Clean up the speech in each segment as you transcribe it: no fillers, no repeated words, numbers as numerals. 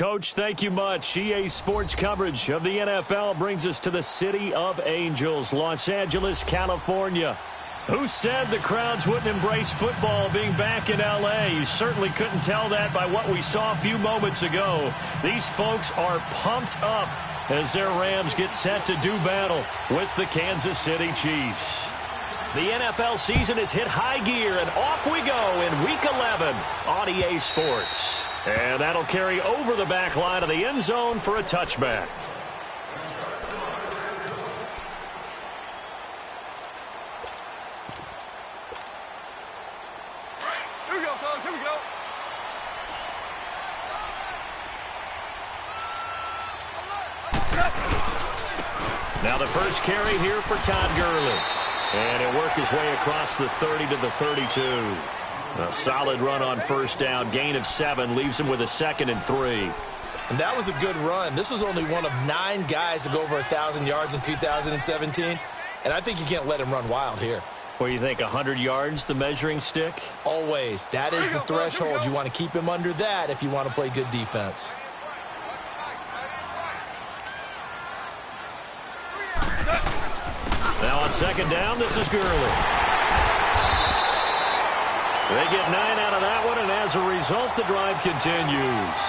Coach, thank you much. EA Sports coverage of the NFL brings us to the City of Angels, Los Angeles, California. Who said the crowds wouldn't embrace football being back in L.A.? You certainly couldn't tell that by what we saw a few moments ago. These folks are pumped up as their Rams get set to do battle with the Kansas City Chiefs. The NFL season has hit high gear, and off we go in Week 11 on EA Sports. And that'll carry over the back line of the end zone for a touchback. Here we go, fellas. Here we go. Now the first carry here for Todd Gurley. And he'll work his way across the 30 to the 32. A solid run on first down. Gain of 7 leaves him with a 2nd and 3. And that was a good run. This was only one of 9 guys to go over 1,000 yards in 2017. And I think you can't let him run wild here. What do you think, 100 yards, the measuring stick? Always. That is the threshold. You want to keep him under that if you want to play good defense. Now on second down, this is Gurley. They get 9 out of that one, and as a result, the drive continues.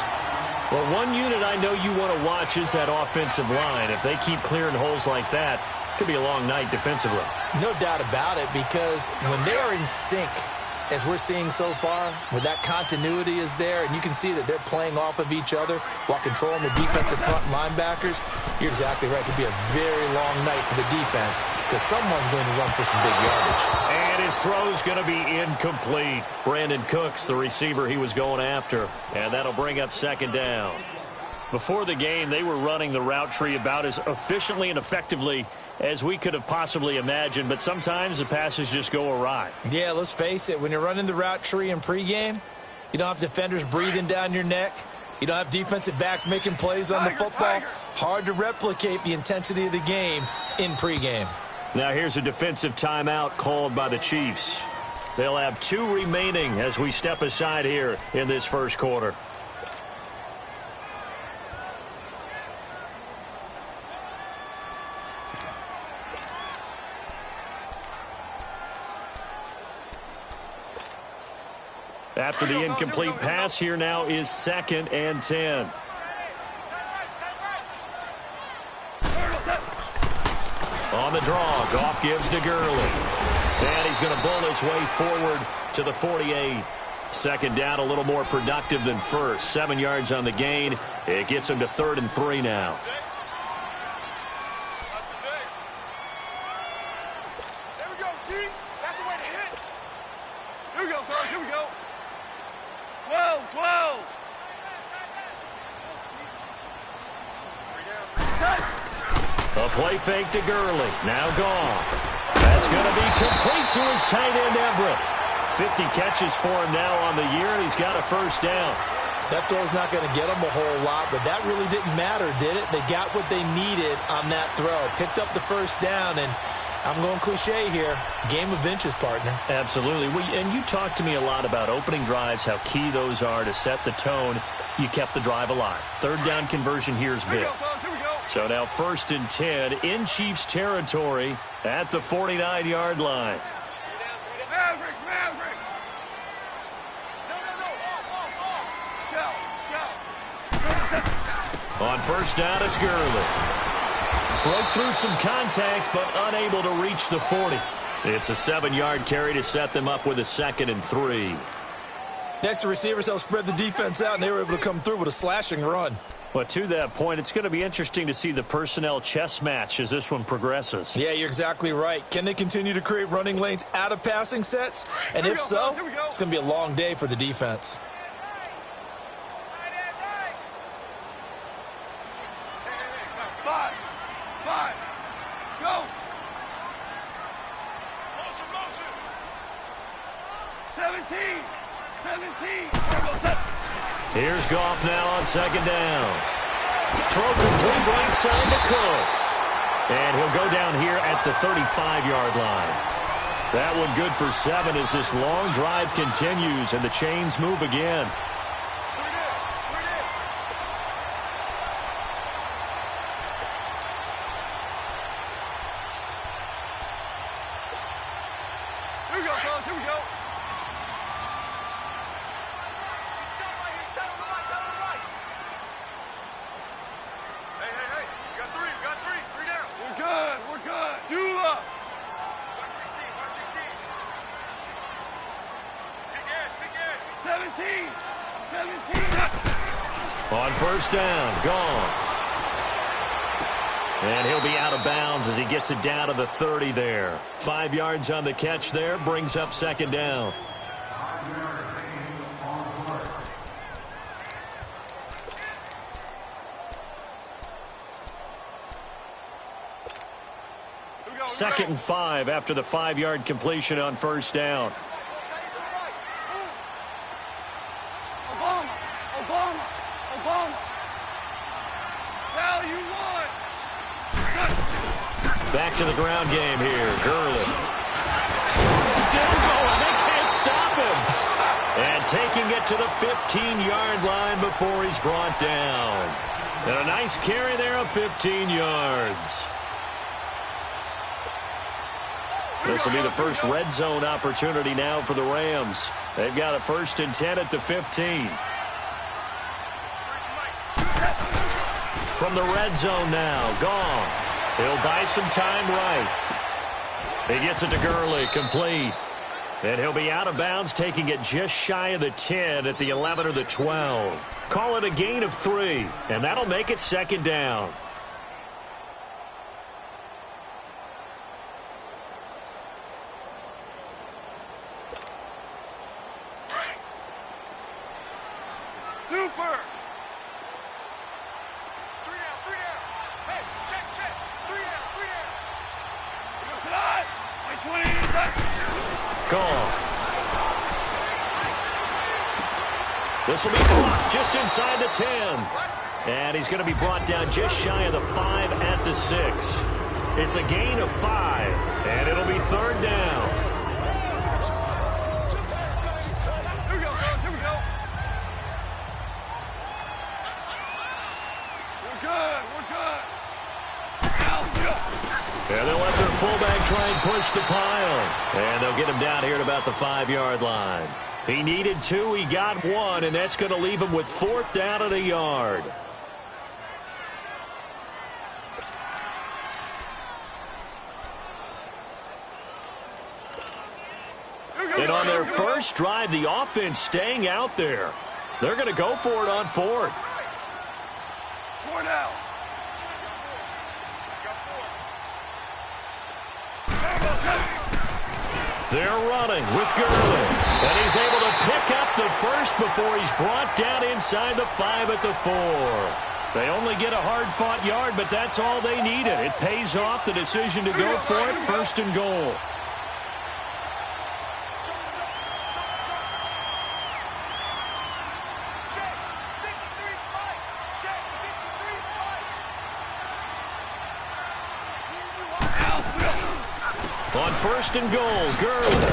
Well, one unit I know you want to watch is that offensive line. If they keep clearing holes like that, it could be a long night defensively. No doubt about it, because when they are in sync, as we're seeing so far, where that continuity is there, and you can see that they're playing off of each other while controlling the defensive front linebackers, you're exactly right. It could be a very long night for the defense because someone's going to run for some big yardage. And his throw's going to be incomplete. Brandon Cooks, the receiver he was going after, and that'll bring up second down. Before the game, they were running the route tree about as efficiently and effectively as we could have possibly imagined, but sometimes the passes just go awry. Yeah, let's face it. When you're running the route tree in pregame, you don't have defenders breathing down your neck. You don't have defensive backs making plays on the football. Hard to replicate the intensity of the game in pregame. Now here's a defensive timeout called by the Chiefs. They'll have 2 remaining as we step aside here in this first quarter. After the incomplete pass, here now is 2nd and 10. On the draw, Goff gives to Gurley. And he's going to bull his way forward to the 48. Second down, a little more productive than first. 7 yards on the gain. It gets him to 3rd and 3 now. There we go, D. That's the way to hit. Here we go, fellas. Here we go. 12. A play fake to Gurley. Now gone. That's going to be complete to his tight end, Everett. 50 catches for him now on the year, and he's got a first down. That throw's not going to get them a whole lot, but that really didn't matter, did it? They got what they needed on that throw. Picked up the first down, and I'm going cliche here. Game of inches, partner. Absolutely. And you talked to me a lot about opening drives, how key those are to set the tone. You kept the drive alive. 3rd down conversion here is big. So now 1st and 10 in Chiefs territory at the 49-yard line. Maverick. On first down, it's Gurley. Broke through some contact, but unable to reach the 40. It's a 7-yard carry to set them up with a 2nd and 3. Next, the receivers helped spread the defense out, and they were able to come through with a slashing run. Well, to that point, it's going to be interesting to see the personnel chess match as this one progresses. Yeah, you're exactly right. Can they continue to create running lanes out of passing sets? And if so, it's going to be a long day for the defense. Five. Go. Motion. 17. Here's Goff now on second down. Throw complete right side to Cooks. And he'll go down here at the 35-yard line. That one good for 7 as this long drive continues and the chains move again. On first down, gone. And he'll be out of bounds as he gets it down to the 30 there. 5 yards on the catch there, brings up second down. Second and 5 after the 5-yard completion on first down. Back to the ground game here. Gurley. Still going. They can't stop him. And taking it to the 15-yard line before he's brought down. And a nice carry there of 15 yards. This will be the first red zone opportunity now for the Rams. They've got a 1st and 10 at the 15. From the red zone now, Goff. He'll buy some time right. He gets it to Gurley, complete. And he'll be out of bounds, taking it just shy of the 10 at the 11 or the 12. Call it a gain of 3, and that'll make it second down. Super! 3 down. Hey, check. 3 down. Gone. This will be blocked just inside the 10. And he's going to be brought down just shy of the 5 at the 6. It's a gain of 5, and it'll be third down. Here we go, guys. Here we go. We're good. And they'll let their fullback try and push the pile. And they'll get him down here at about the 5-yard line. He needed 2, he got 1, and that's going to leave him with 4th down and a yard. And on their first drive, the offense staying out there. They're going to go for it on 4th. 4 now. They're running with Gurley. And he's able to pick up the first before he's brought down inside the 5 at the 4. They only get a hard-fought yard, but that's all they needed. It pays off the decision to go for it, 1st and goal. On 1st and goal, Gurley.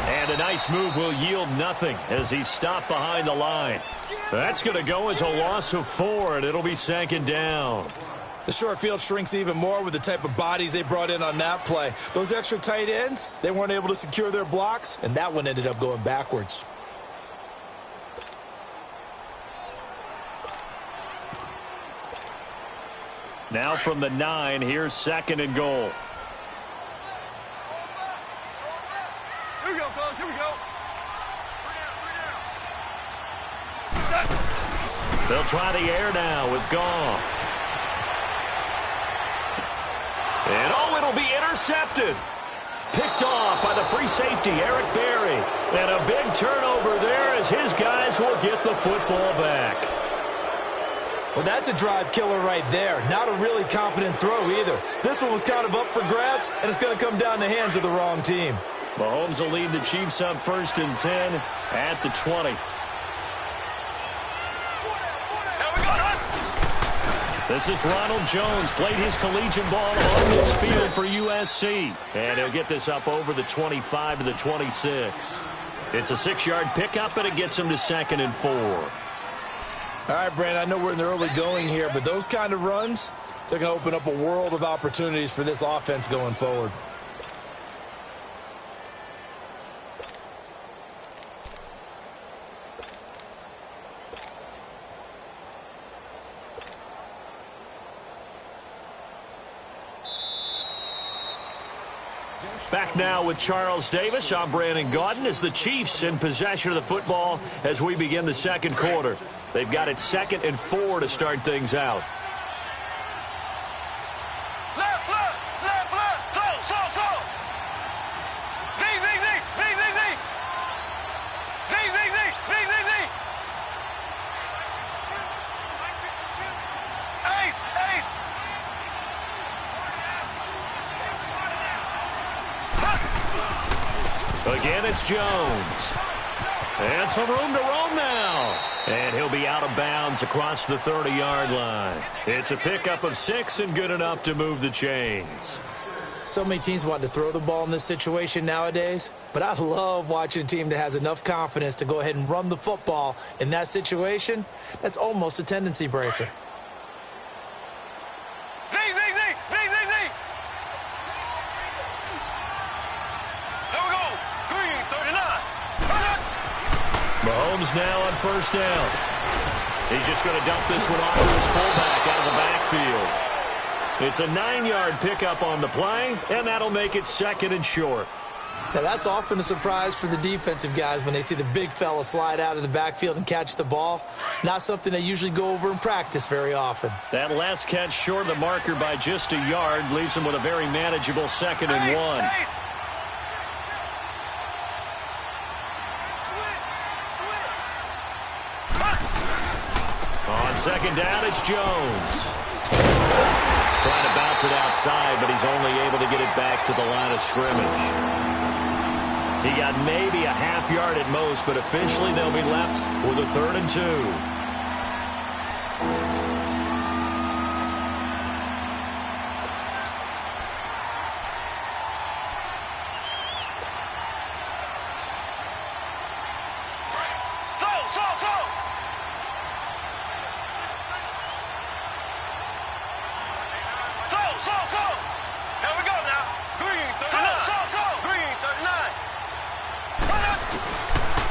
And a nice move will yield nothing as he's stopped behind the line. That's going to go as a loss of 4, and it'll be second down. The short field shrinks even more with the type of bodies they brought in on that play. Those extra tight ends, they weren't able to secure their blocks, and that one ended up going backwards. Now from the 9, here's 2nd and goal. Here we go, fellas. Here we go. 3 down. They'll try the air now with Goff. And it'll be intercepted. Picked off by the free safety, Eric Berry. And a big turnover there as his guys will get the football back. Well, that's a drive killer right there. Not a really confident throw either. This one was kind of up for grabs, and it's going to come down the hands of the wrong team. Mahomes will lead the Chiefs up 1st and 10 at the 20. This is Ronald Jones. Played his collegiate ball on this field for USC. And he'll get this up over the 25 to the 26. It's a 6-yard pickup, and it gets him to 2nd and 4. All right, Brandon, I know we're in the early going here, but those kind of runs, they're going to open up a world of opportunities for this offense going forward. Back now with Charles Davis. I'm Brandon Gaudin as the Chiefs in possession of the football as we begin the second quarter. They've got it 2nd and 4 to start things out. Again, it's Jones. And some room to roam now. And he'll be out of bounds across the 30-yard line. It's a pickup of 6 and good enough to move the chains. So many teams want to throw the ball in this situation nowadays, but I love watching a team that has enough confidence to go ahead and run the football in that situation. That's almost a tendency breaker. Mahomes now on first down. He's just going to dump this one off to his fullback out of the backfield. It's a 9-yard pickup on the play, and that'll make it 2nd and short. Now, that's often a surprise for the defensive guys when they see the big fella slide out of the backfield and catch the ball. Not something they usually go over in practice very often. That last catch short of the marker by just a yard leaves him with a very manageable 2nd and 1. On second down, it's Jones. Trying to bounce it outside, but he's only able to get it back to the line of scrimmage. He got maybe a half yard at most, but officially they'll be left with a 3rd and 2.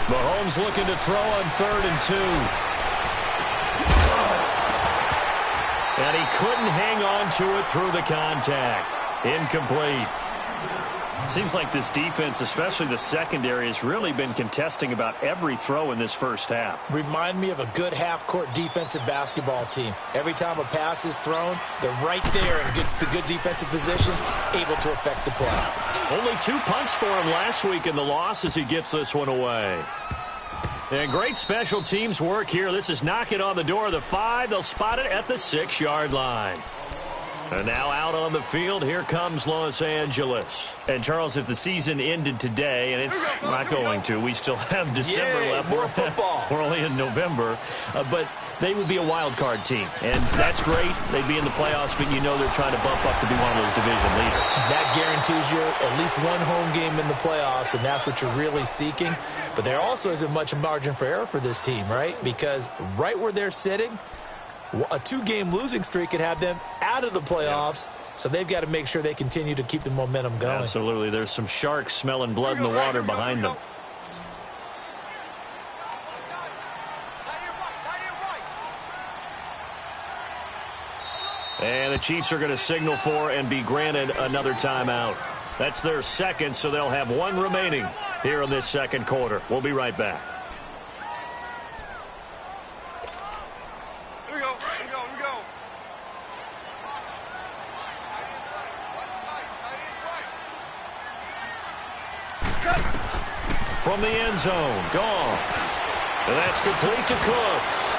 Mahomes looking to throw on 3rd and 2. And he couldn't hang on to it through the contact. Incomplete. Seems like this defense, especially the secondary, has really been contesting about every throw in this first half. Remind me of a good half-court defensive basketball team. Every time a pass is thrown, they're right there in good defensive position, able to affect the play. Only 2 punts for him last week in the loss as he gets this one away. And great special teams work here. This is knocking on the door of the 5. They'll spot it at the 6-yard line. And now out on the field, here comes Los Angeles. And, Charles, if the season ended today, and it's not going to, we still have December left. More football. We're only in November. But they would be a wild card team. And that's great. They'd be in the playoffs, but you know they're trying to bump up to be one of those division leaders. That guarantees you at least one home game in the playoffs, and that's what you're really seeking. But there also isn't much margin for error for this team, right? Because right where they're sitting, a 2-game losing streak could have them out of the playoffs, so they've got to make sure they continue to keep the momentum going. Absolutely. There's some sharks smelling blood in the water behind them. And the Chiefs are going to signal for and be granted another timeout. That's their 2nd, so they'll have 1 remaining here in this second quarter. We'll be right back. From the end zone, gone. And that's complete to Cooks.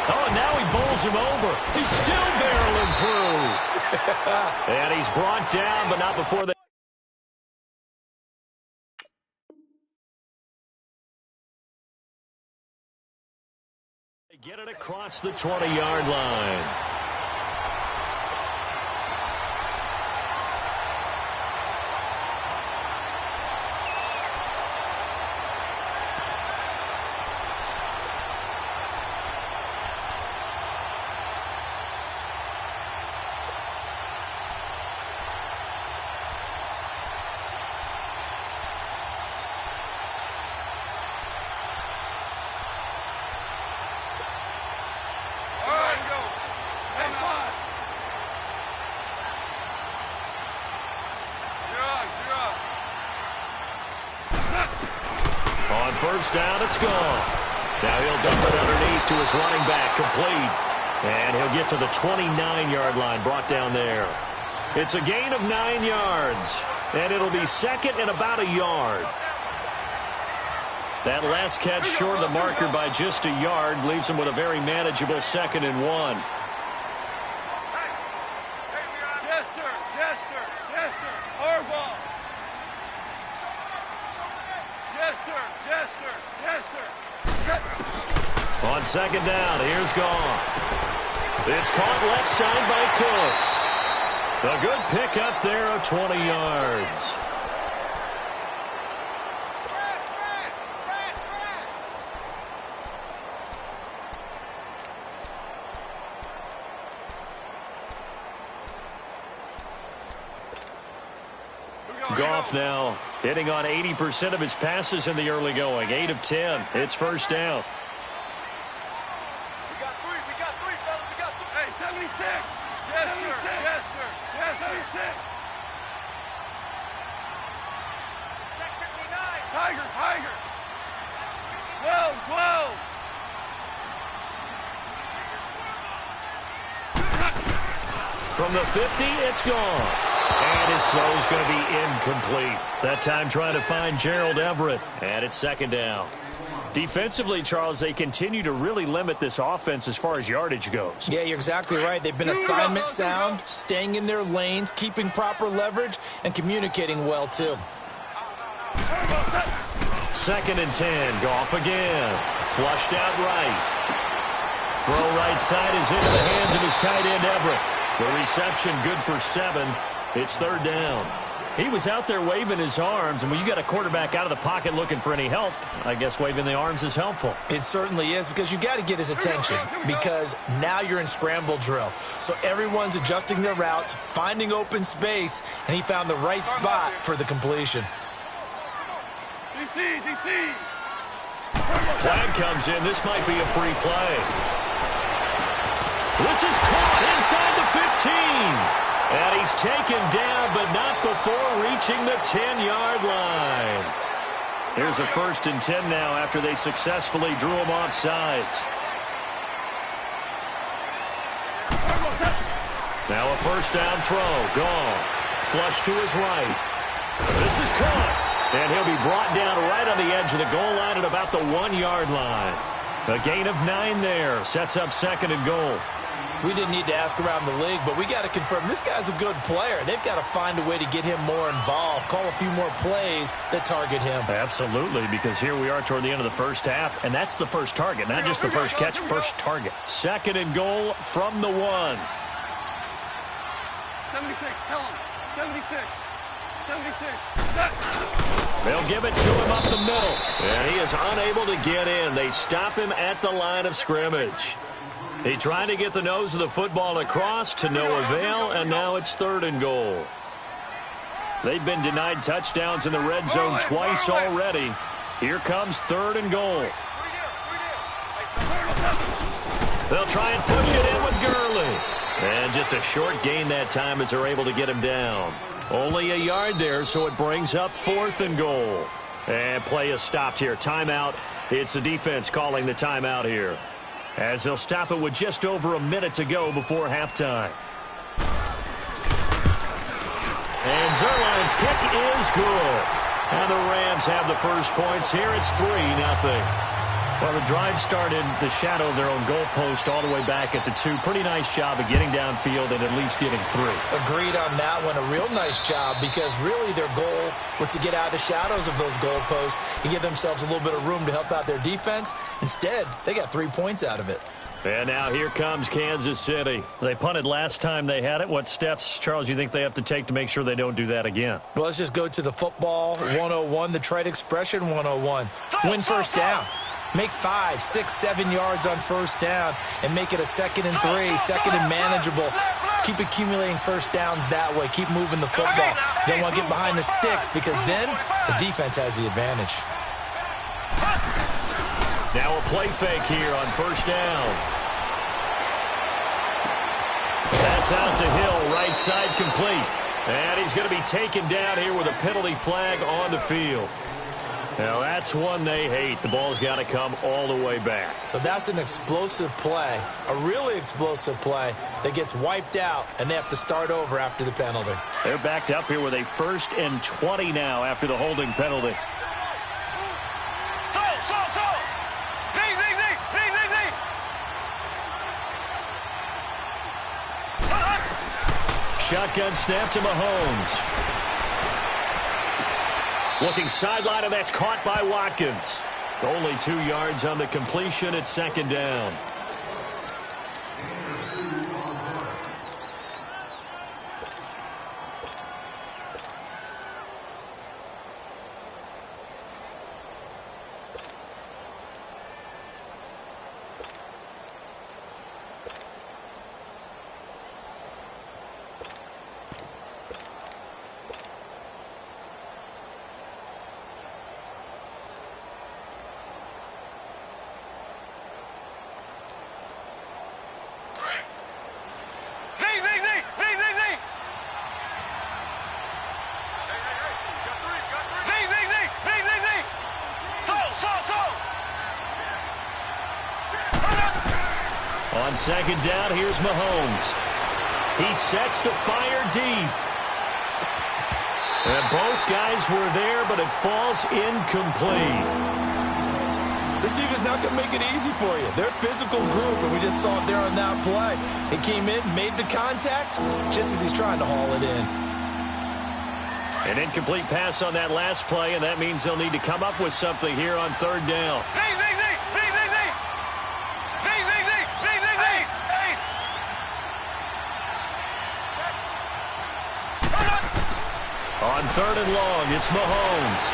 Oh, and now he bowls him over. He's still barreling through. And he's brought down, but not before they get it across the 20-yard line. first down. It's gone. Now he'll dump it underneath to his running back, complete. And he'll get to the 29-yard line, brought down there. It's a gain of 9 yards, and it'll be second and about a yard. That last catch short of the marker by just a yard leaves him with a very manageable 2nd and 1. On second down, here's Goff. It's caught left side by Cooks. A good pickup there of 20 yards. Goff now hitting on 80% of his passes in the early going. 8 of 10. It's first down. We got three, fellas. We got three. Hey, 76. Yes, 76. Sir. Yes, sir. Yes, 76. Check 59. Tiger, Tiger. 12, 12. From the 50, it's gone. And his throw's going to be incomplete. That time trying to find Gerald Everett. And it's second down. Defensively, Charles, they continue to really limit this offense as far as yardage goes. Yeah, you're exactly right. They've been assignment sound, staying in their lanes, keeping proper leverage, and communicating well, too. 2nd and 10. Goff again. Flushed out right. Throw right side is into the hands of his tight end, Everett. The reception good for 7. It's third down. He was out there waving his arms, and when you got a quarterback out of the pocket looking for any help, I guess waving the arms is helpful. It certainly is, because you got to get his attention, because now you're in scramble drill. So everyone's adjusting their routes, finding open space, and he found the right spot for the completion. DC. Flag comes in. This might be a free play. This is caught inside the 15. And he's taken down, but not before reaching the 10-yard line. Here's a 1st and 10 now after they successfully drew him off sides. Now a first down throw. Goff. Flush to his right. This is caught. And he'll be brought down right on the edge of the goal line at about the 1-yard line. A gain of 9 there. Sets up 2nd and goal. We didn't need to ask around the league, but we got to confirm this guy's a good player. They've got to find a way to get him more involved, call a few more plays that target him. Absolutely, because here we are toward the end of the first half, and that's the first target, not just the first catch, first target. 2nd and goal from the 1. 76, tell him. 76. 76. They'll give it to him up the middle, and he is unable to get in. They stop him at the line of scrimmage. He tried to get the nose of the football across to no avail, and now it's 3rd and goal. They've been denied touchdowns in the red zone twice already. Here comes 3rd and goal. They'll try and push it in with Gurley. And just a short gain that time as they're able to get him down. Only a yard there, so it brings up 4th and goal. And play is stopped here. Timeout. It's the defense calling the timeout here, as they'll stop it with just over a minute to go before halftime. And Zuerlein's kick is good. And the Rams have the first points here. It's 3-0. Well, the drive started the shadow of their own goalpost all the way back at the 2. Pretty nice job of getting downfield and at least getting 3. Agreed on that one. A real nice job, because really their goal was to get out of the shadows of those goalposts and give themselves a little bit of room to help out their defense. Instead, they got 3 points out of it. And now here comes Kansas City. They punted last time they had it. What steps, Charles, you think they have to take to make sure they don't do that again? Well, let's just go to the football 101, the trite expression 101. Win first down. Make 5, 6, 7 yards on first down and make it a 2nd and 3, 2nd and manageable. Keep accumulating first downs that way. Keep moving the football. You don't want to get behind the sticks, because then the defense has the advantage. Now a play fake here on first down. That's out to Hill, right side complete. And he's going to be taken down here with a penalty flag on the field. Now that's one they hate. The ball's got to come all the way back. So that's an explosive play, a really explosive play that gets wiped out, and they have to start over after the penalty. They're backed up here with a 1st and 20 now after the holding penalty. Shotgun snap to Mahomes. Looking sideline, and that's caught by Watkins. Only 2 yards on the completion. It's 2nd down. On 2nd down, here's Mahomes. He sets to fire deep. And both guys were there, but it falls incomplete. This defense not going to make it easy for you. They're a physical group, and we just saw it there on that play. He came in, made the contact, just as he's trying to haul it in. An incomplete pass on that last play, and that means they'll need to come up with something here on 3rd down. On 3rd and long, it's Mahomes.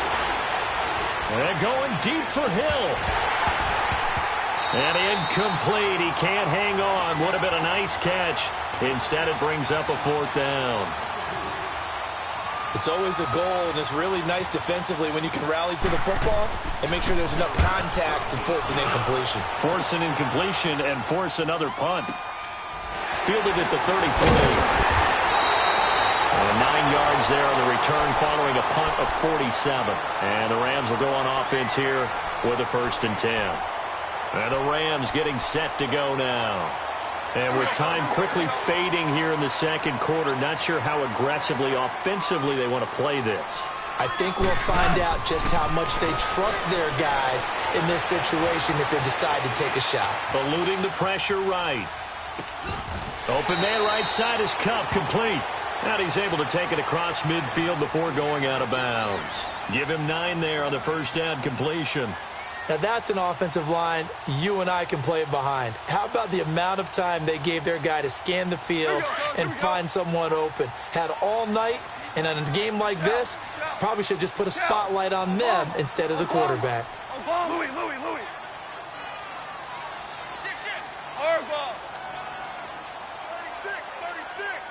And going deep for Hill. And incomplete. He can't hang on. Would have been a nice catch. Instead, it brings up a 4th down. It's always a goal, and it's really nice defensively when you can rally to the football and make sure there's enough contact to force an incompletion. Force an incompletion and force another punt. Fielded at the 33. And 9 yards there on the return following a punt of 47. And the Rams will go on offense here with a 1st and 10. And the Rams getting set to go now. And with time quickly fading here in the 2nd quarter, not sure how aggressively, offensively they want to play this. I think we'll find out just how much they trust their guys in this situation if they decide to take a shot. Eluding the pressure right. Open man right side is Kupp, complete. And he's able to take it across midfield before going out of bounds. Give him 9 there on the 1st down completion. Now that's an offensive line you and I can play behind. How about the amount of time they gave their guy to scan the field and find someone open? Had all night, and in a game like this, probably should just put a spotlight on them instead of the quarterback. Louis. Hard ball. 36.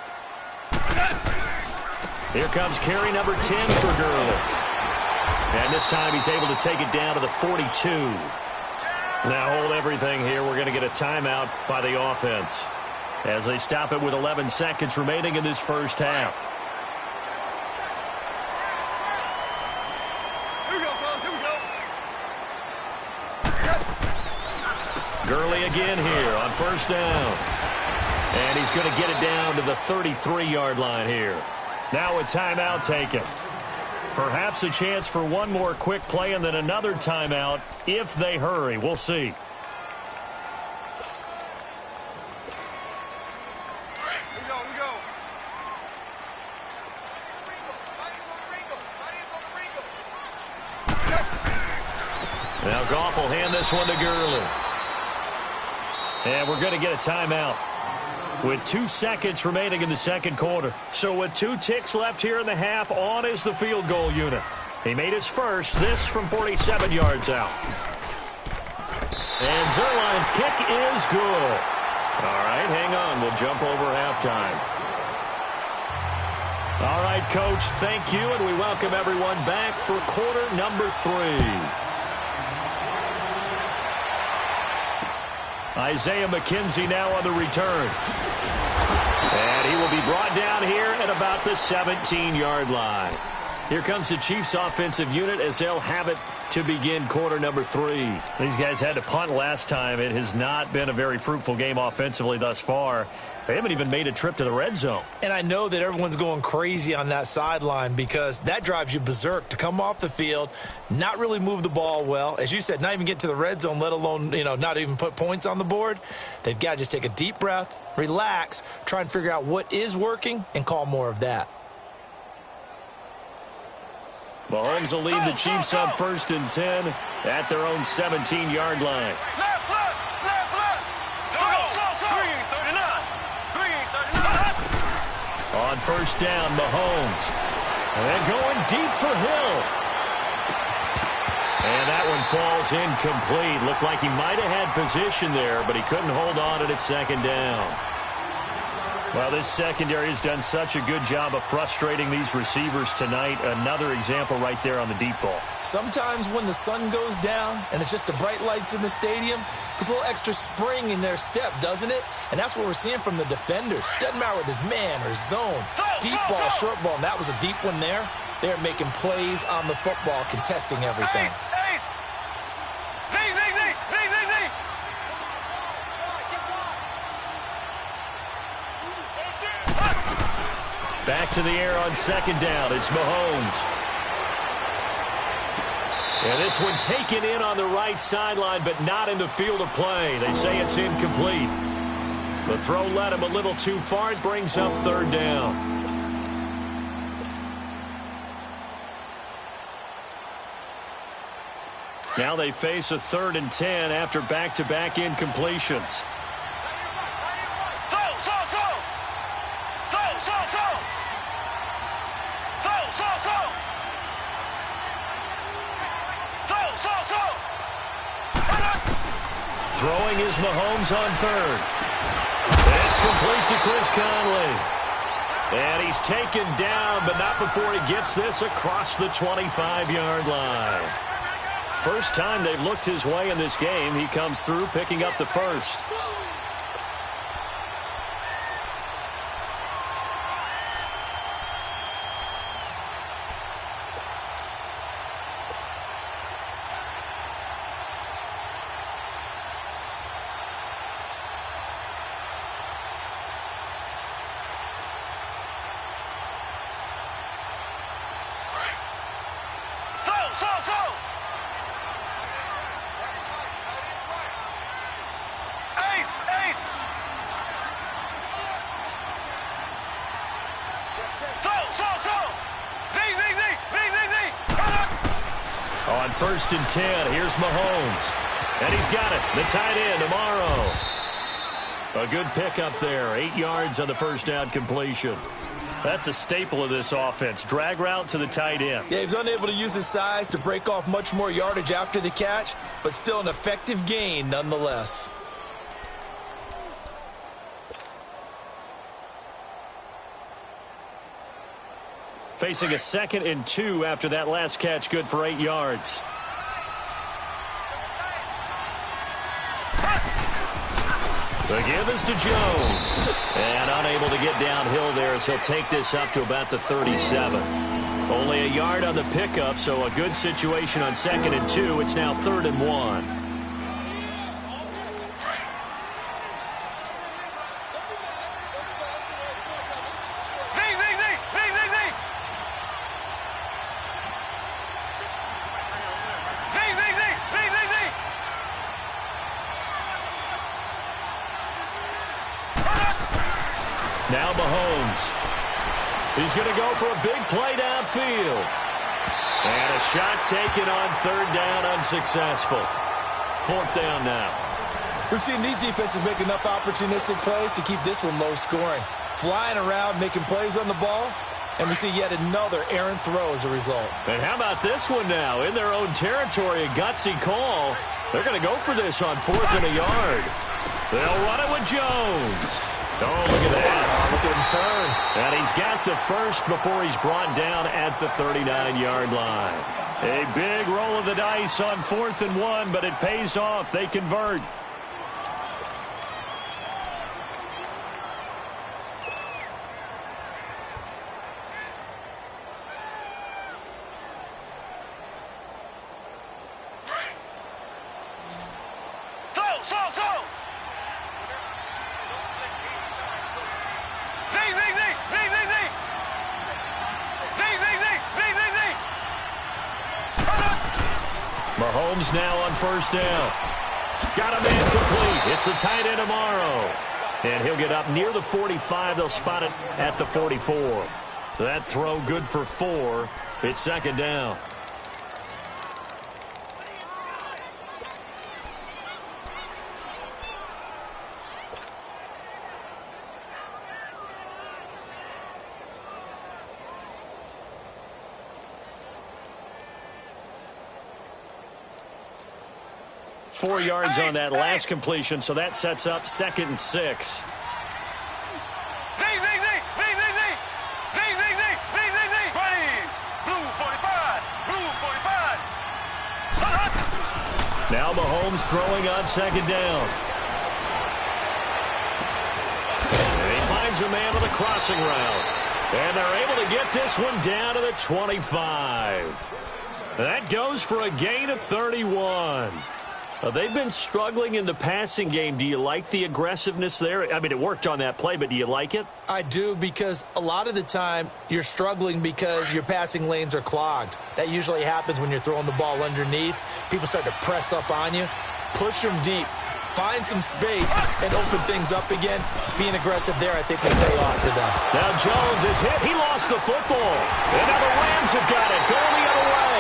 Here comes carry number 10 for Gurley. And this time he's able to take it down to the 42. Now hold everything here. We're going to get a timeout by the offense as they stop it with 11 seconds remaining in this 1st half. Here we go, fellas. Here we go. Gurley again here on 1st down. And he's going to get it down to the 33-yard line here. Now a timeout taken. Perhaps a chance for one more quick play and then another timeout if they hurry. We'll see. Here we go. Now Goff will hand this one to Gurley. And we're going to get a timeout with 2 seconds remaining in the 2nd quarter. So with 2 ticks left here in the half, on is the field goal unit. He made his first, this from 47 yards out. And Zuerlein's kick is good. All right, hang on. We'll jump over halftime. All right, Coach, thank you, and we welcome everyone back for quarter number 3. Isaiah McKenzie now on the return. And he will be brought down here at about the 17-yard line. Here comes the Chiefs offensive unit as they'll have it to begin quarter number 3. These guys had to punt last time. It has not been a very fruitful game offensively thus far. They haven't even made a trip to the red zone. And I know that everyone's going crazy on that sideline because that drives you berserk to come off the field, not really move the ball well. As you said, not even get to the red zone, let alone, not even put points on the board. They've got to just take a deep breath, relax, try and figure out what is working, and call more of that. Mahomes will lead the Chiefs on 1st and 10 at their own 17-yard line. Left, left, left, left. Green, 39. Green, 39. On 1st down, Mahomes. And going deep for Hill. And that one falls incomplete. Looked like he might have had position there, but he couldn't hold on it at 2nd down. Well, this secondary has done such a good job of frustrating these receivers tonight. Another example right there on the deep ball. Sometimes when the sun goes down and it's just the bright lights in the stadium, there's a little extra spring in their step, doesn't it? And that's what we're seeing from the defenders. Doesn't matter whether it's man or zone, deep ball, short ball, and that was a deep one there. They're making plays on the football, contesting everything. Back to the air on 2nd down. It's Mahomes. And this one taken in on the right sideline, but not in the field of play. They say it's incomplete. The throw led him a little too far. It brings up 3rd down. Now they face a 3rd and 10 after back-to-back incompletions. Throwing is Mahomes on 3rd. It's complete to Chris Conley. And he's taken down, but not before he gets this across the 25-yard line. First time they've looked his way in this game. He comes through picking up the first. On 1st and 10, here's Mahomes. And he's got it. The tight end, Amaro. A good pickup there. 8 yards on the first down completion. That's a staple of this offense. Drag route to the tight end. Yeah, he was unable to use his size to break off much more yardage after the catch, but still an effective gain nonetheless. Facing a 2nd and 2 after that last catch, good for 8 yards. The give is to Jones. And unable to get downhill there as he'll take this up to about the 37. Only a yard on the pickup, so a good situation on 2nd and 2. It's now 3rd and 1. Now Mahomes. He's going to go for a big play downfield. And a shot taken on 3rd down, unsuccessful. 4th down now. We've seen these defenses make enough opportunistic plays to keep this one low scoring. Flying around, making plays on the ball, and we see yet another errant throw as a result. And how about this one now? In their own territory, a gutsy call. They're going to go for this on 4th and a yard. They'll run it with Jones. Oh, look at that. Look at him turn. And he's got the first before he's brought down at the 39-yard line. A big roll of the dice on 4th and 1, but it pays off. They convert. Mahomes now on first down. Got a man complete. It's the tight end Amaro. And he'll get up near the 45. They'll spot it at the 44. That throw good for 4. It's second down. Four yards on that last completion, so that sets up 2nd and 6. Now Mahomes throwing on second down. And he finds a man with a crossing route. And they're able to get this one down to the 25. That goes for a gain of 31. They've been struggling in the passing game. Do you like the aggressiveness there? I mean, it worked on that play, but do you like it? I do, because a lot of the time you're struggling because your passing lanes are clogged. That usually happens when you're throwing the ball underneath. People start to press up on you. Push them deep. Find some space and open things up again. Being aggressive there, I think, will pay off for them. Now Jones is hit. He lost the football. And now the Rams have got it. Going the other way.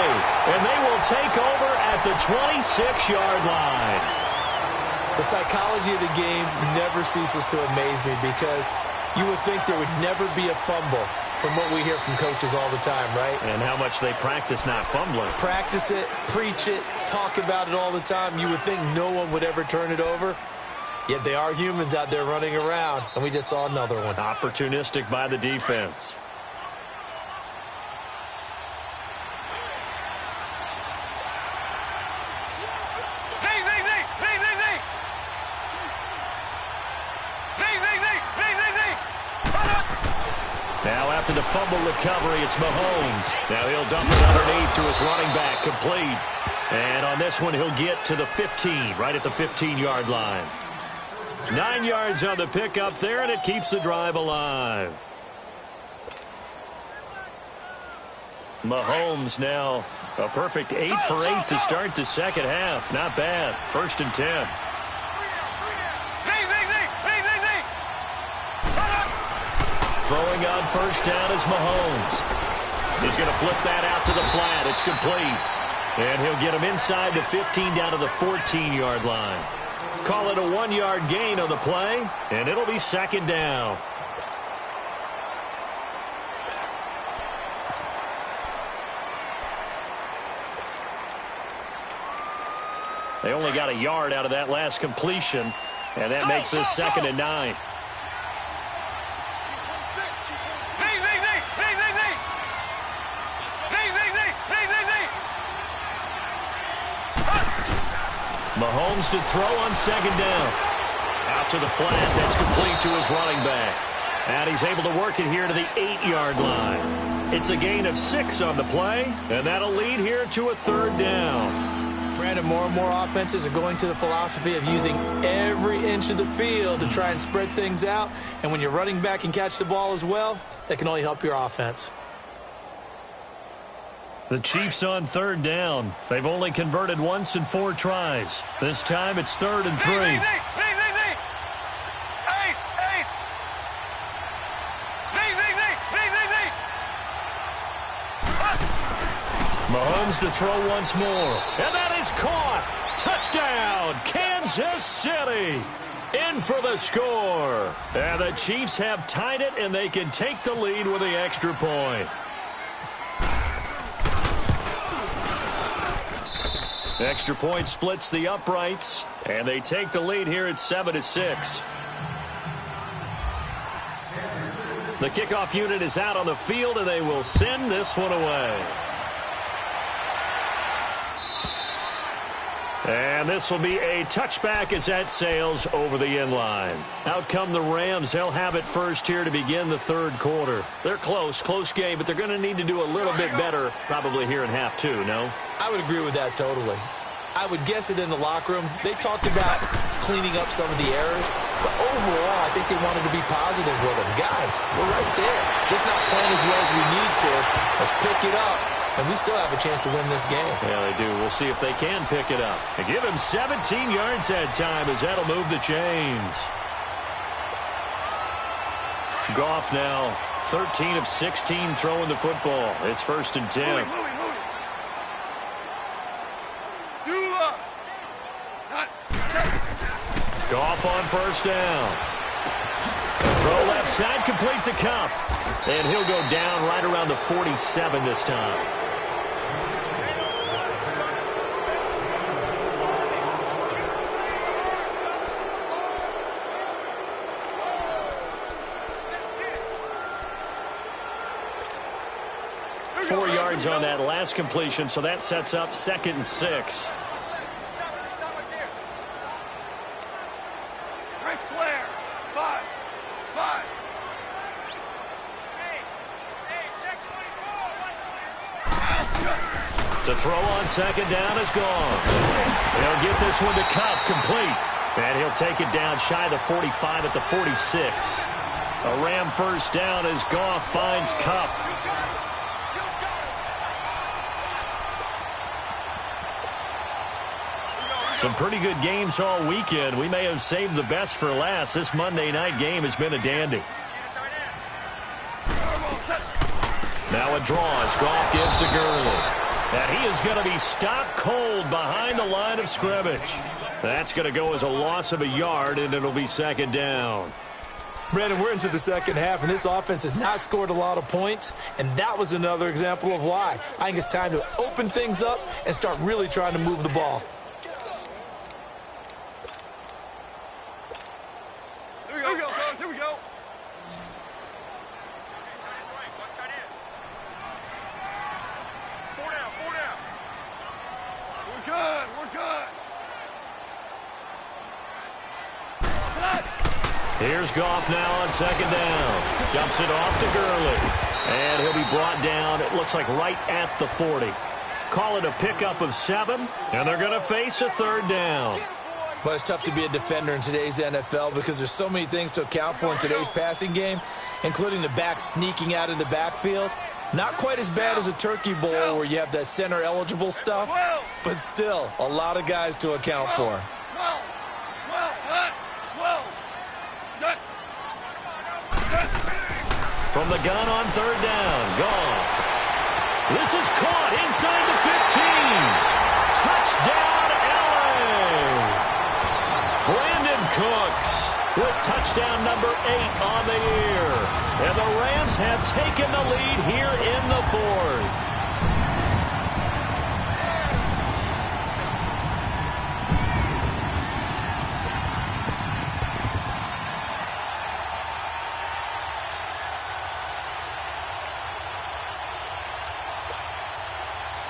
And they will take over at the 26-yard line. The psychology of the game never ceases to amaze me, because you would think there would never be a fumble from what we hear from coaches all the time, right? And how much they practice not fumbling. Practice it, preach it, talk about it all the time. You would think no one would ever turn it over. Yet they are humans out there running around, and we just saw another one. Opportunistic by the defense. Now after the fumble recovery, it's Mahomes. Now he'll dump it underneath to his running back, complete. And on this one, he'll get to the 15, right at the 15-yard line. 9 yards on the pickup there, and it keeps the drive alive. Mahomes now a perfect 8 for 8 to start the second half. Not bad. 1st and 10. Throwing on first down is Mahomes. He's going to flip that out to the flat. It's complete. And he'll get him inside the 15 down to the 14-yard line. Call it a 1-yard gain on the play, and it'll be second down. They only got a yard out of that last completion, and that makes this 2nd and 9. Mahomes to throw on second down. Out to the flat. That's complete to his running back. And he's able to work it here to the 8-yard line. It's a gain of 6 on the play, and that'll lead here to a 3rd down. Brandon, more and more offenses are going to the philosophy of using every inch of the field to try and spread things out. And when you're running back and catch the ball as well, that can only help your offense. The Chiefs on 3rd down. They've only converted once in 4 tries. This time it's 3rd and 3. Mahomes to throw once more. And that is caught. Touchdown, Kansas City. In for the score. And the Chiefs have tied it, and they can take the lead with the extra point. Extra point splits the uprights, and they take the lead here at 7-6. The kickoff unit is out on the field, and they will send this one away. And this will be a touchback as that sails over the end line. Out come the Rams. They'll have it first here to begin the 3rd quarter. They're close game, but they're going to need to do a little bit better probably here in half 2, no? I would agree with that totally. I would guess it in the locker room. They talked about cleaning up some of the errors, but overall, I think they wanted to be positive with them. Guys, we're right there. Just not playing as well as we need to. Let's pick it up and we still have a chance to win this game. Yeah, they do. We'll see if they can pick it up. And give him 17 yards that time as that'll move the chains. Goff now 13 of 16 throwing the football. It's 1st and 10. Goff on 1st down. Throw left side, complete to Kupp. And he'll go down right around the 47 this time. Four yards on that last completion, so that sets up 2nd and 6. To throw on 2nd down is gone. He'll get this one to Kupp, complete. And he'll take it down shy of the 45 at the 46. A Ram 1st down as Goff finds Kupp. Some pretty good games all weekend. We may have saved the best for last. This Monday night game has been a dandy. Now a draw as Goff gives to Gurley. And he is going to be stopped cold behind the line of scrimmage. That's going to go as a loss of a yard, and it'll be 2nd down. Brandon, we're into the second half, and this offense has not scored a lot of points, and that was another example of why. I think it's time to open things up and start really trying to move the ball. Here we go, guys. Here we go. We're good. Here's Goff now on 2nd down. Dumps it off to Gurley. And he'll be brought down, it looks like right at the 40. Call it a pickup of 7, and they're going to face a 3rd down. But it's tough to be a defender in today's NFL because there's so many things to account for in today's passing game, including the back sneaking out of the backfield. Not quite as bad as a turkey bowl where you have that center-eligible stuff, but still a lot of guys to account for. 12. From the gun on 3rd down, Goff. This is caught inside the 15. Touchdown, LA. Brandon Cooks with touchdown number 8 on the year. And the Rams have taken the lead here in the 4th.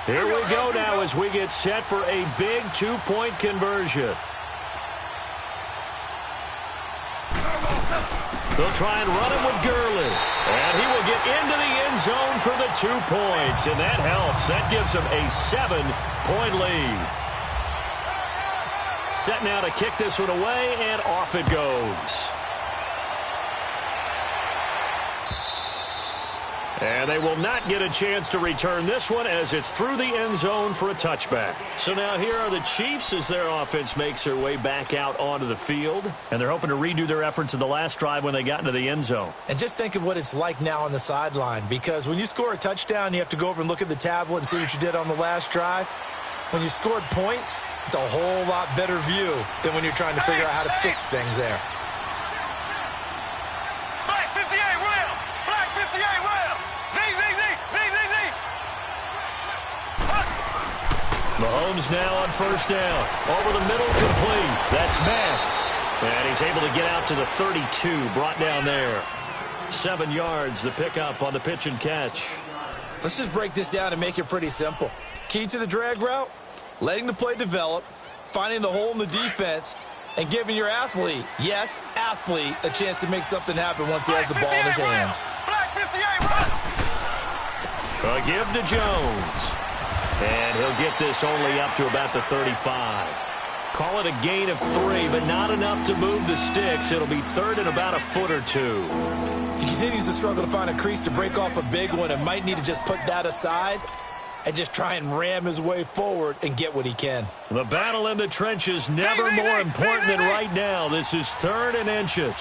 Here we go now as we get set for a big 2-point conversion. They'll try and run him with Gurley. And he will get into the end zone for the 2 points. And that helps. That gives him a 7-point lead. Set now to kick this one away, and off it goes. And they will not get a chance to return this one as it's through the end zone for a touchback. So now here are the Chiefs as their offense makes their way back out onto the field. And they're hoping to redo their efforts in the last drive when they got into the end zone. And just think of what it's like now on the sideline, because when you score a touchdown, you have to go over and look at the tablet and see what you did on the last drive. When you scored points, it's a whole lot better view than when you're trying to figure out how to fix things there. Mahomes now on 1st down. Over the middle, complete. That's Mack. And he's able to get out to the 32, brought down there. 7 yards, the pickup on the pitch and catch. Let's just break this down and make it pretty simple. Key to the drag route, letting the play develop, finding the hole in the defense, and giving your athlete, yes, athlete, a chance to make something happen once he has the ball in his hands. Black 58, A give to Jones. And he'll get this only up to about the 35. Call it a gain of 3, but not enough to move the sticks. It'll be 3rd and about a foot or 2. He continues to struggle to find a crease to break off a big one and might need to just put that aside. and just try and ram his way forward and get what he can. The battle in the trenches never more important than right now. This is 3rd and inches.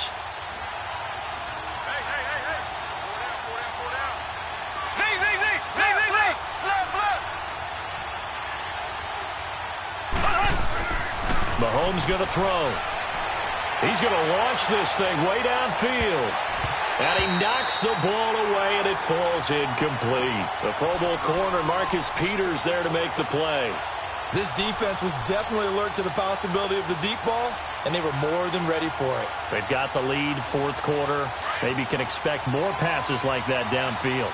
Mahomes going to throw. He's going to launch this thing way downfield. And he knocks the ball away, and it falls incomplete. The Pro Bowl corner, Marcus Peters, there to make the play. This defense was definitely alert to the possibility of the deep ball, and they were more than ready for it. They've got the lead, 4th quarter. Maybe can expect more passes like that downfield.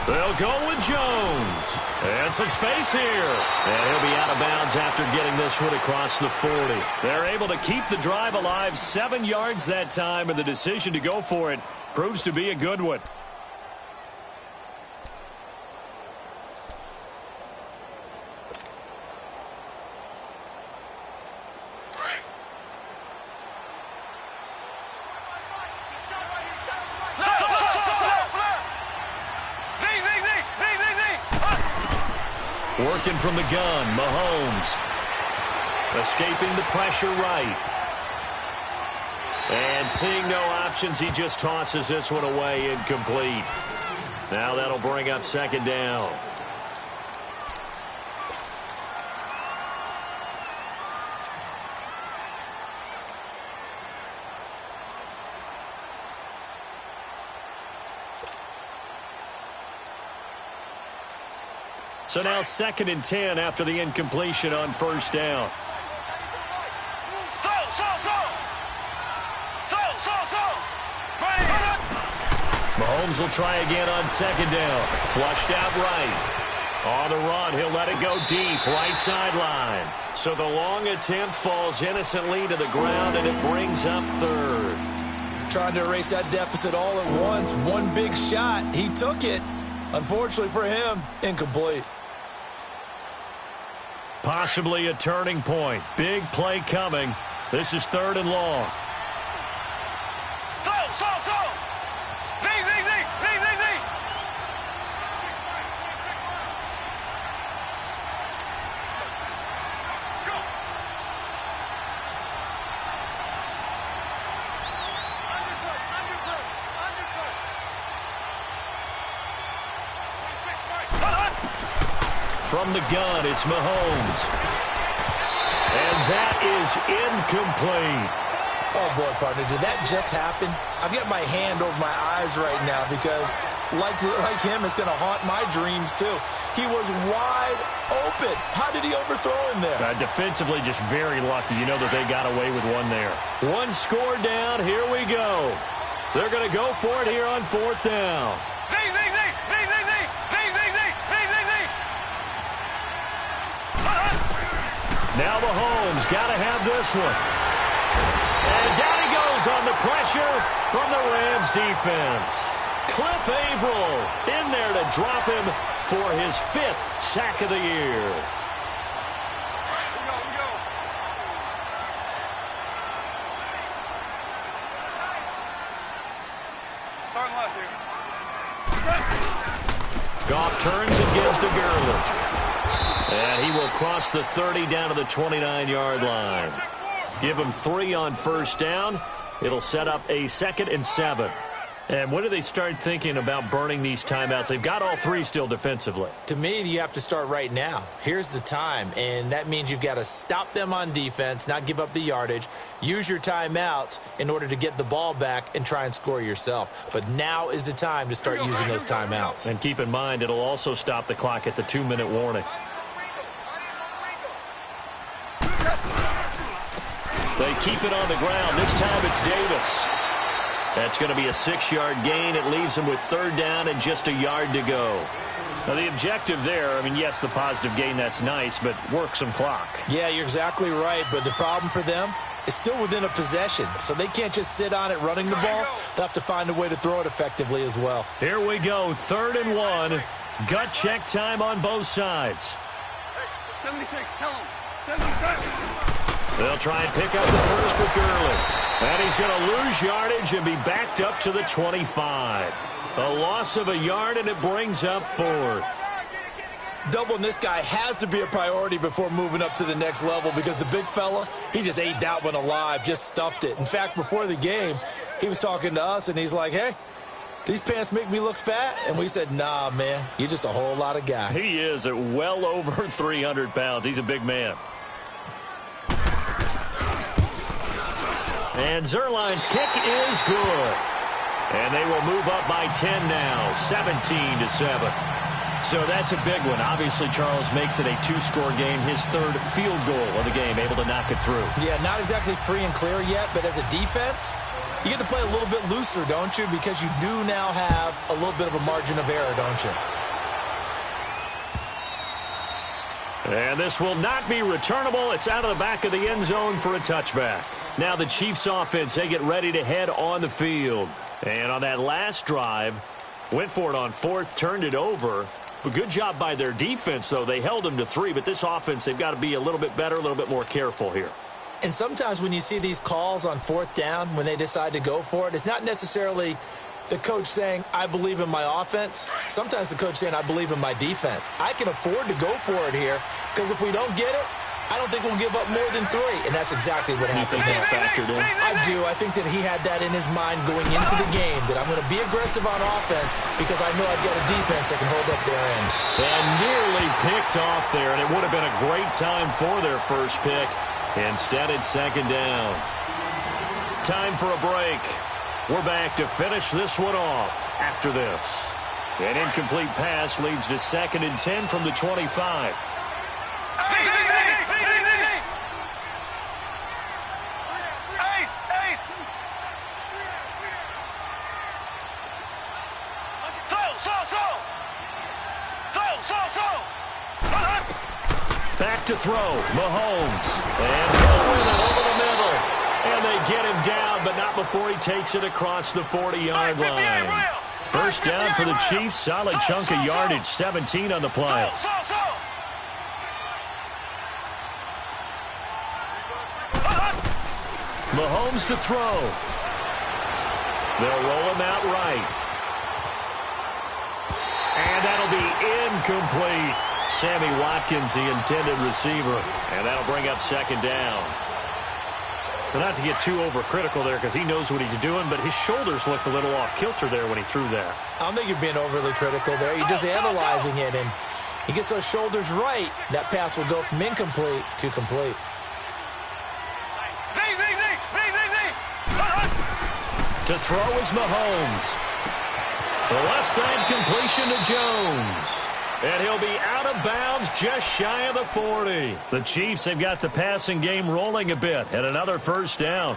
They'll go with Jones. And some space here. And he'll be out of bounds after getting this one across the 40. They're able to keep the drive alive, 7 yards that time, and the decision to go for it proves to be a good one. Working from the gun, Mahomes. Escaping the pressure right. And seeing no options, he just tosses this one away, incomplete. Now that'll bring up 2nd down. So now 2nd and 10 after the incompletion on 1st down. Mahomes will try again on 2nd down. Flushed out right. On the run, he'll let it go deep, right sideline. So the long attempt falls innocently to the ground, and it brings up 3rd. Trying to erase that deficit all at once. One big shot. He took it. Unfortunately for him, incomplete. Possibly a turning point. Big play coming. This is 3rd and long. From the gun, it's Mahomes. And that is incomplete. Oh, boy, partner, did that just happen? I've got my hand over my eyes right now because, like him, it's going to haunt my dreams, too. He was wide open. How did he overthrow him there? Defensively, just very lucky. You know that they got away with one there. One score down. Here we go. They're going to go for it here on 4th down. Now Mahomes got to have this one. And down he goes on the pressure from the Rams defense. Cliff Averill in there to drop him for his 5th sack of the year. Starting left here. Goff turns and gives to Gurley. And he will cross the 30 down to the 29-yard line. Give him 3 on 1st down. It'll set up a 2nd and 7. And when do they start thinking about burning these timeouts? They've got all 3 still defensively. To me, you have to start right now. Here's the time, and that means you've got to stop them on defense, not give up the yardage, use your timeouts in order to get the ball back and try and score yourself. But now is the time to start using those timeouts. And keep in mind, it'll also stop the clock at the 2-minute warning. They keep it on the ground. This time it's Davis. That's going to be a 6-yard gain. It leaves them with 3rd down and just a yard to go. Now, the objective there, I mean, yes, the positive gain, that's nice, but work some clock. Yeah, you're exactly right, but the problem for them is still within a possession, so they can't just sit on it running the ball. They'll have to find a way to throw it effectively as well. Here we go, 3rd and 1. Gut check time on both sides. Hey, 76, tell him. 77. They'll try and pick up the first with Gurley. And he's going to lose yardage and be backed up to the 25. A loss of a yard, and it brings up fourth. Doubling this guy has to be a priority before moving up to the next level because the big fella, he just ate that one alive, just stuffed it. In fact, before the game, he was talking to us, and he's like, hey, these pants make me look fat? And we said, nah, man, you're just a whole lot of guy. He is at well over 300 pounds. He's a big man. And Zuerlein's kick is good. And they will move up by 10 now, 17-7. So that's a big one. Obviously, Charles makes it a two-score game, his third field goal of the game, able to knock it through. Yeah, not exactly free and clear yet, but as a defense, you get to play a little bit looser, don't you? Because you do now have a little bit of a margin of error, don't you? And this will not be returnable. It's out of the back of the end zone for a touchback. Now the Chiefs offense, they get ready to head on the field. And on that last drive, went for it on fourth, turned it over. A good job by their defense, though. They held them to 3, but this offense, they've got to be a little bit better, a little bit more careful here. And sometimes when you see these calls on fourth down, when they decide to go for it, it's not necessarily the coach saying, I believe in my offense. Sometimes the coach saying, I believe in my defense. I can afford to go for it here because if we don't get it, I don't think we'll give up more than 3, and that's exactly what happened. You think that factored in? I do. I think that he had that in his mind going into the game, that I'm going to be aggressive on offense because I know I've got a defense that can hold up their end. And nearly picked off there, and it would have been a great time for their first pick. Instead, it's second down. Time for a break. We're back to finish this one off after this. An incomplete pass leads to 2nd and 10 from the 25. Back to throw, Mahomes. And he'll win it over the middle. And they get him down, but not before he takes it across the 40-yard line. First down for the Chiefs. Solid chunk of yardage, 17 on the play. Mahomes to throw. They'll roll him out right. And that'll be incomplete. Sammy Watkins, the intended receiver. And that'll bring up second down. But not to get too overcritical there because he knows what he's doing, but his shoulders looked a little off kilter there when he threw that. I don't think you're being overly critical there. You're just analyzing it, and he gets those shoulders right. That pass will go from incomplete to complete. To throw is Mahomes. The left side completion to Jones. And he'll be out of bounds just shy of the 40. The Chiefs have got the passing game rolling a bit and another first down.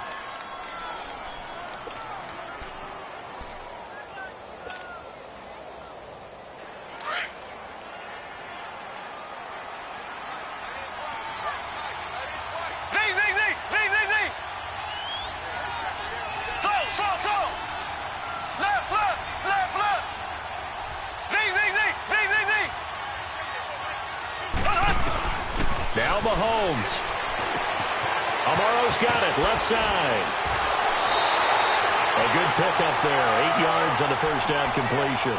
Now Mahomes. Amaro's got it, left side. A good pickup there, 8 yards on the first down completion.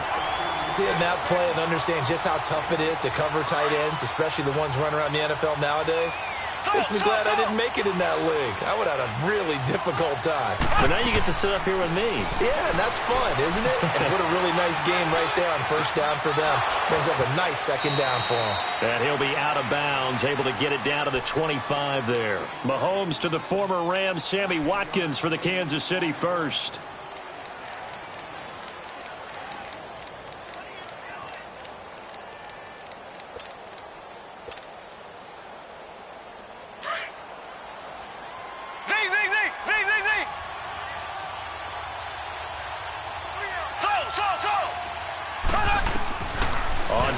Seeing that play and understand just how tough it is to cover tight ends, especially the ones running around the NFL nowadays, makes me glad I didn't make it in that league. I would have had a really difficult time. But now you get to sit up here with me. Yeah, and that's fun, isn't it? And what a really nice game right there on first down for them. Brings up a nice second down for him. And he'll be out of bounds, able to get it down to the 25 there. Mahomes to the former Rams, Sammy Watkins for the Kansas City first.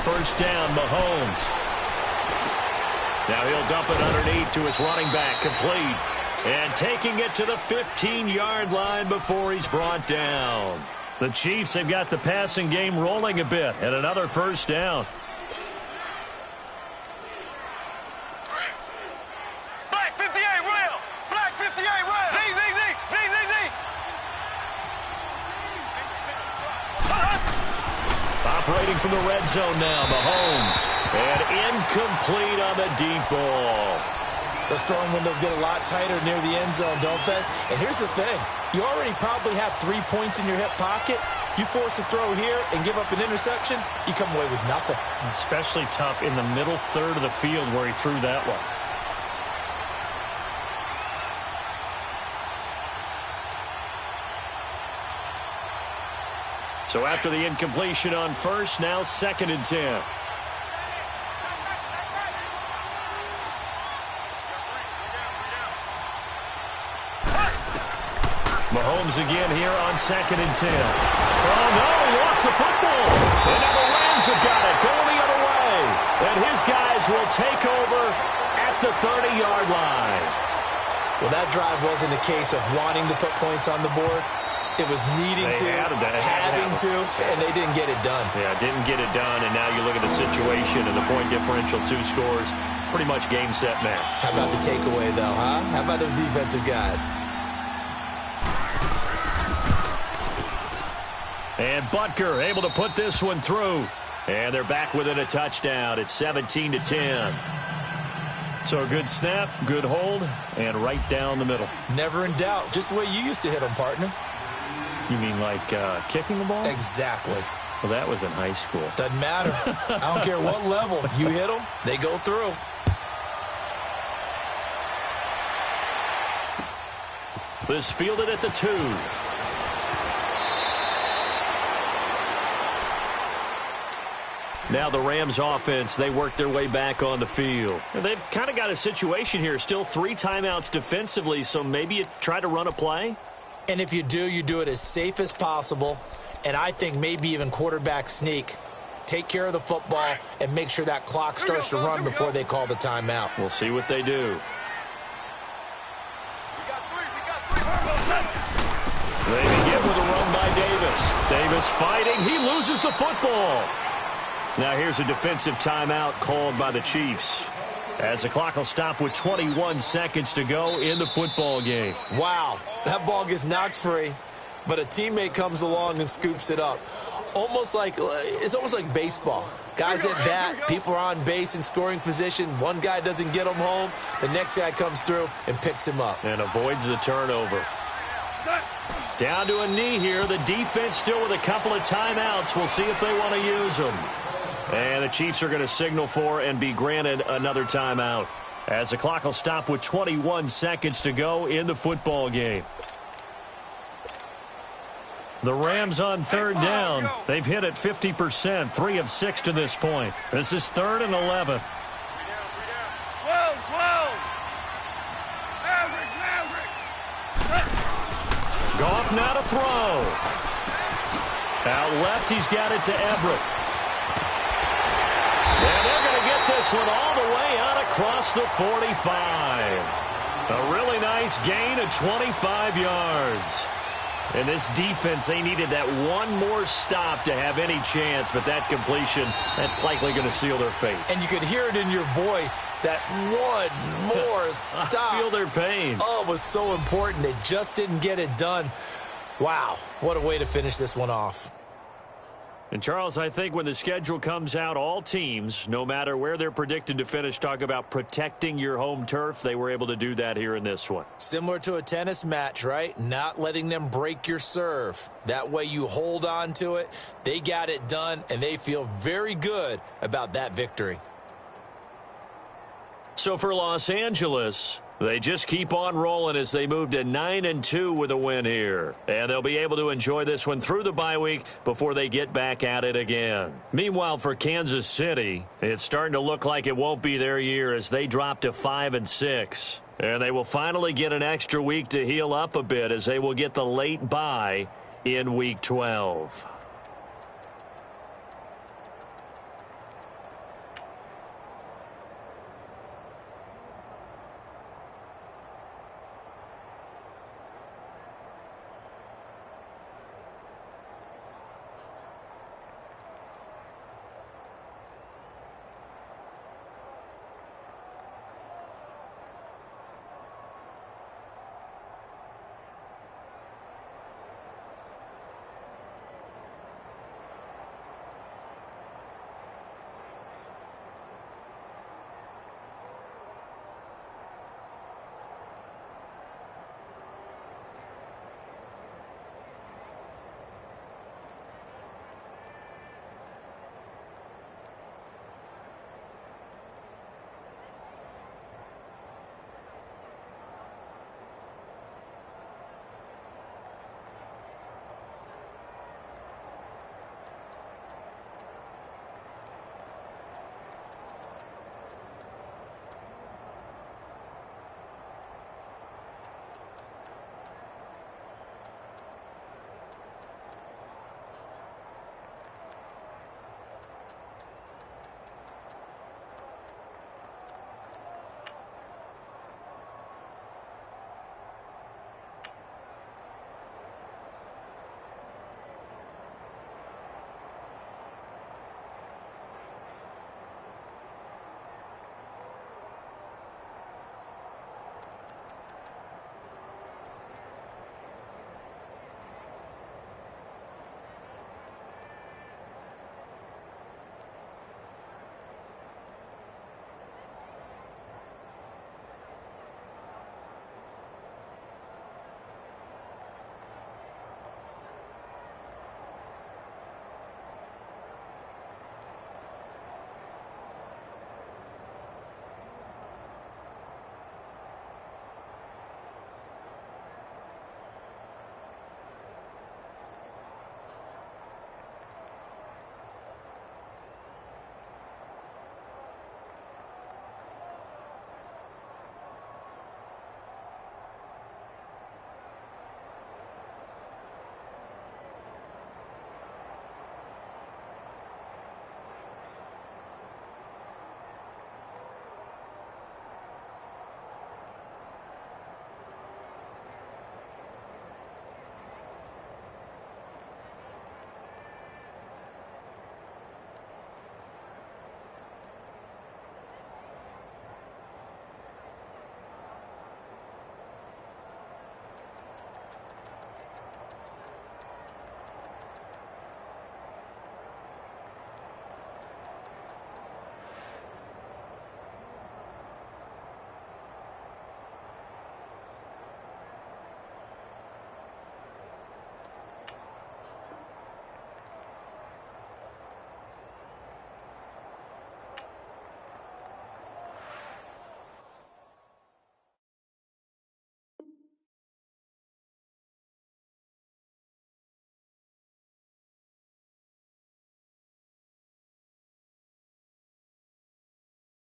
First down, Mahomes. Now he'll dump it underneath to his running back, complete. And taking it to the 15-yard line before he's brought down. The Chiefs have got the passing game rolling a bit and another first down. Black 58, operating from the red zone now. Mahomes. And incomplete on the deep ball. Those throwing windows get a lot tighter near the end zone, don't they? And here's the thing. You already probably have 3 points in your hip pocket. You force a throw here and give up an interception, you come away with nothing. Especially tough in the middle third of the field where he threw that one. So after the incompletion on first, now 2nd and 10. Mahomes again here on 2nd and 10. Oh, no, lost the football. And now the Rams have got it, going the other way. And his guys will take over at the 30-yard line. Well, that drive wasn't a case of wanting to put points on the board. It was needing to, having to, and they didn't get it done. Yeah, didn't get it done, and now you look at the situation and the point differential, 2 scores, pretty much game, set, match. How about the takeaway, though, huh? How about those defensive guys? And Butker able to put this one through. And they're back within a touchdown. It's 17-10. So a good snap, good hold, and right down the middle. Never in doubt. Just the way you used to hit them, partner. You mean like kicking the ball? Exactly. Well, that was in high school. Doesn't matter. I don't care what level. You hit them, they go through. This fielded at the 2. Now the Rams offense, they work their way back on the field. And they've kind of got a situation here. Still 3 timeouts defensively, so maybe you try to run a play. And if you do it as safe as possible. And I think maybe even quarterback sneak. Take care of the football and make sure that clock starts to run before they call the timeout. We'll see what they do. They begin with a run by Davis. Davis fighting. He loses the football. Now here's a defensive timeout called by the Chiefs, as the clock will stop with 21 seconds to go in the football game. Wow, that ball gets knocked free, but a teammate comes along and scoops it up. It's almost like baseball. Guys at bat, people are on base in scoring position. One guy doesn't get him home. The next guy comes through and picks him up. And avoids the turnover. Down to a knee here. The defense still with a couple of timeouts. We'll see if they want to use them. And the Chiefs are going to signal for and be granted another timeout, as the clock will stop with 21 seconds to go in the football game. The Rams on 3rd down. They've hit it 50%, 3 of 6 to this point. This is 3rd and 11. 12. Maverick. Goff now to throw. Out left, he's got it to Everett. And they're going to get this one all the way out across the 45. A really nice gain of 25 yards. And this defense, they needed that one more stop to have any chance, but that completion, that's likely going to seal their fate. And you could hear it in your voice, that one more stop. I feel their pain. Oh, it was so important. They just didn't get it done. Wow, what a way to finish this one off. And, Charles, I think when the schedule comes out, all teams, no matter where they're predicted to finish, talk about protecting your home turf. They were able to do that here in this one. Similar to a tennis match, right? Not letting them break your serve. That way you hold on to it. They got it done, and they feel very good about that victory. So for Los Angeles, they just keep on rolling as they move to 9-2 with a win here. And they'll be able to enjoy this one through the bye week before they get back at it again. Meanwhile, for Kansas City, it's starting to look like it won't be their year as they drop to 5-6. And they will finally get an extra week to heal up a bit as they will get the late bye in Week 12.